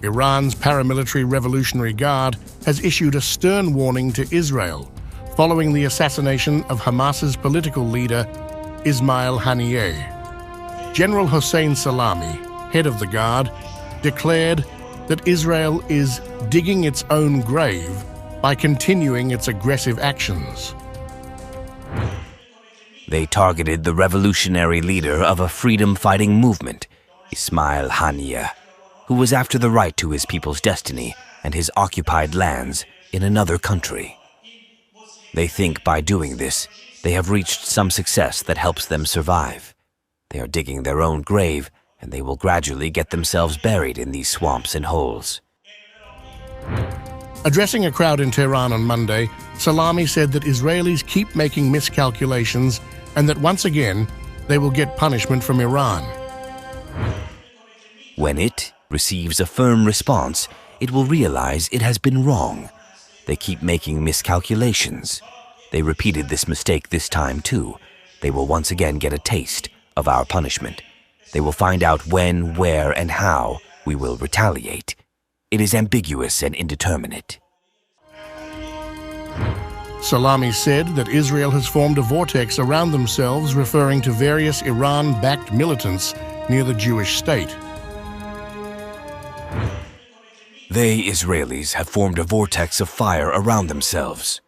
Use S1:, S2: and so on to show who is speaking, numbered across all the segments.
S1: Iran's paramilitary Revolutionary Guard has issued a stern warning to Israel following the assassination of Hamas's political leader, Ismail Haniyeh. General Hossein Salami, head of the Guard, declared that Israel is digging its own grave by continuing its aggressive actions.
S2: They targeted the revolutionary leader of a freedom-fighting movement, Ismail Haniyeh, who was after the right to his people's destiny and his occupied lands in another country. They think by doing this, they have reached some success that helps them survive. They are digging their own grave, and they will gradually get themselves buried in these swamps and holes.
S1: Addressing a crowd in Tehran on Monday, Salami said that Israelis keep making miscalculations and that once again, they will get punishment from Iran.
S2: When it receives a firm response, it will realize it has been wrong. They keep making miscalculations. They repeated this mistake this time too. They will once again get a taste of our punishment. They will find out when, where, and how we will retaliate. It is ambiguous and indeterminate.
S1: Salami said that Israel has formed a vortex around themselves, referring to various Iran-backed militants near the Jewish state.
S2: They, Israelis, have formed a vortex of fire around themselves.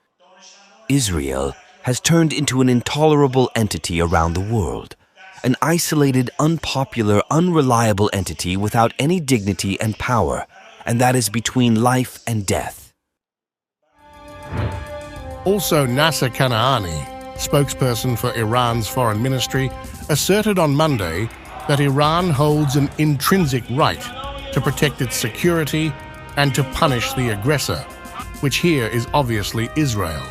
S2: Israel has turned into an intolerable entity around the world, an isolated, unpopular, unreliable entity without any dignity and power, and that is between life and death.
S1: Also, Nasser Kanaani, spokesperson for Iran's foreign ministry, asserted on Monday that Iran holds an intrinsic right to protect its security and to punish the aggressor, which here is obviously Israel.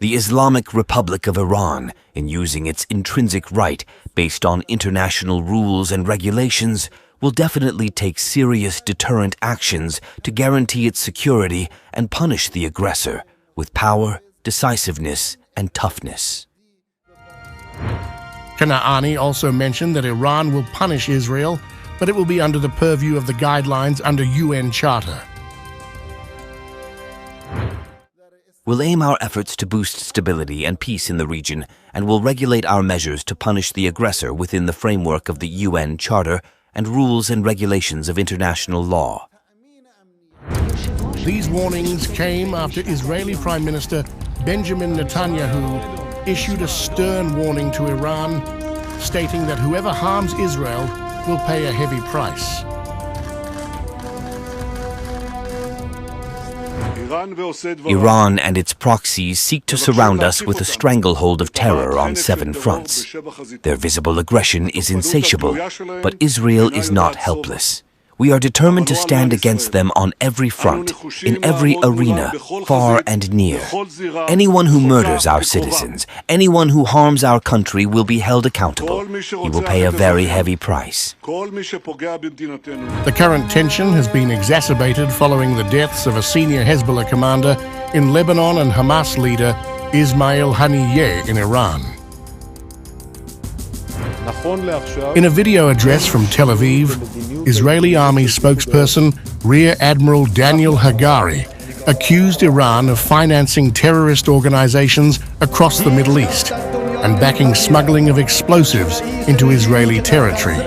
S2: The Islamic Republic of Iran, in using its intrinsic right based on international rules and regulations, will definitely take serious deterrent actions to guarantee its security and punish the aggressor with power, decisiveness, and toughness.
S1: Kanaani also mentioned that Iran will punish Israel, but it will be under the purview of the guidelines under UN Charter.
S2: We'll aim our efforts to boost stability and peace in the region and will regulate our measures to punish the aggressor within the framework of the UN Charter and rules and regulations of international law.
S1: These warnings came after Israeli Prime Minister Benjamin Netanyahu issued a stern warning to Iran, stating that whoever harms Israel will pay a heavy price.
S2: Iran and its proxies seek to surround us with a stranglehold of terror on 7 fronts. Their visible aggression is insatiable, but Israel is not helpless. We are determined to stand against them on every front, in every arena, far and near. Anyone who murders our citizens, anyone who harms our country will be held accountable. He will pay a very heavy price.
S1: The current tension has been exacerbated following the deaths of a senior Hezbollah commander in Lebanon and Hamas leader Ismail Haniyeh in Iran. In a video address from Tel Aviv, Israeli Army spokesperson Rear Admiral Daniel Hagari accused Iran of financing terrorist organizations across the Middle East and backing smuggling of explosives into Israeli territory.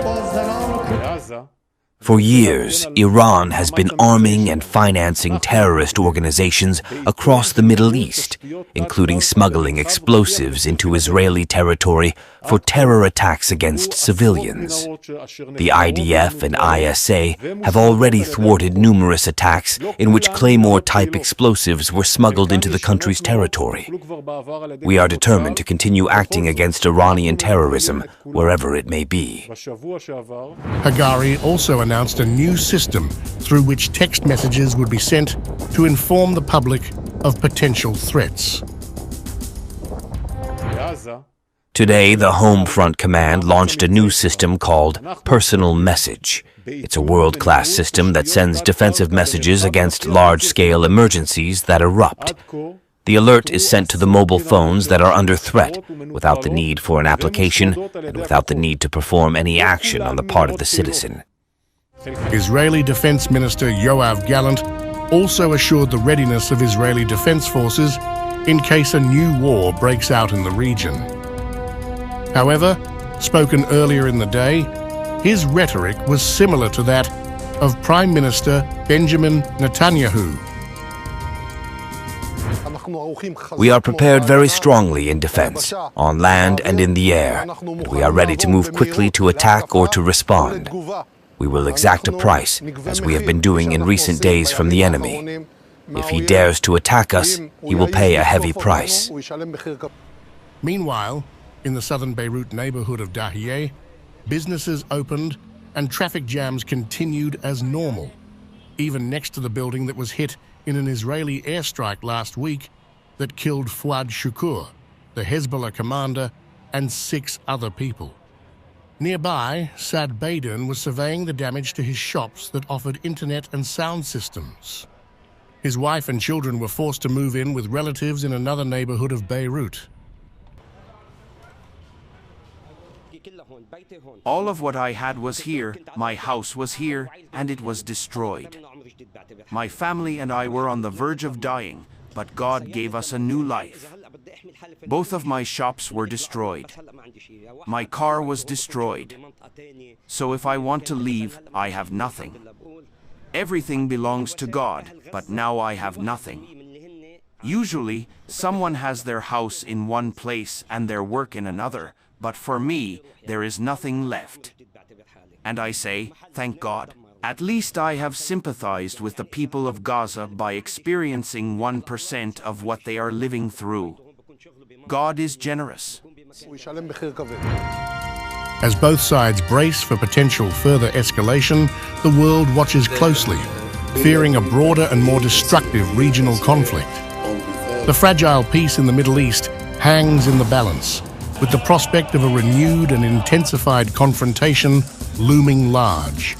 S2: For years, Iran has been arming and financing terrorist organizations across the Middle East, including smuggling explosives into Israeli territory for terror attacks against civilians. The IDF and ISA have already thwarted numerous attacks in which Claymore-type explosives were smuggled into the country's territory. We are determined to continue acting against Iranian terrorism wherever it may be.
S1: Hagari also announced a new system through which text messages would be sent to inform the public of potential threats.
S2: Today, the Home Front Command launched a new system called Personal Message. It's a world-class system that sends defensive messages against large-scale emergencies that erupt. The alert is sent to the mobile phones that are under threat, without the need for an application and without the need to perform any action on the part of the citizen.
S1: Israeli Defense Minister Yoav Gallant also assured the readiness of Israeli defense forces in case a new war breaks out in the region. However, spoken earlier in the day, his rhetoric was similar to that of Prime Minister Benjamin Netanyahu.
S2: We are prepared very strongly in defense, on land and in the air, and we are ready to move quickly to attack or to respond. We will exact a price, as we have been doing in recent days from the enemy. If he dares to attack us, he will pay a heavy price.
S1: Meanwhile, in the southern Beirut neighborhood of Dahiyeh, businesses opened and traffic jams continued as normal, even next to the building that was hit in an Israeli airstrike last week that killed Fouad Shukur, the Hezbollah commander, and 6 other people. Nearby, Saad Baden was surveying the damage to his shops that offered internet and sound systems. His wife and children were forced to move in with relatives in another neighborhood of Beirut.
S3: All of what I had was here, my house was here, and it was destroyed. My family and I were on the verge of dying, but God gave us a new life. Both of my shops were destroyed. My car was destroyed. So if I want to leave, I have nothing. Everything belongs to God, but now I have nothing. Usually, someone has their house in one place and their work in another, but for me, there is nothing left. And I say, thank God. At least I have sympathized with the people of Gaza by experiencing 1% of what they are living through. God is generous.
S1: As both sides brace for potential further escalation, the world watches closely, fearing a broader and more destructive regional conflict. The fragile peace in the Middle East hangs in the balance, with the prospect of a renewed and intensified confrontation looming large.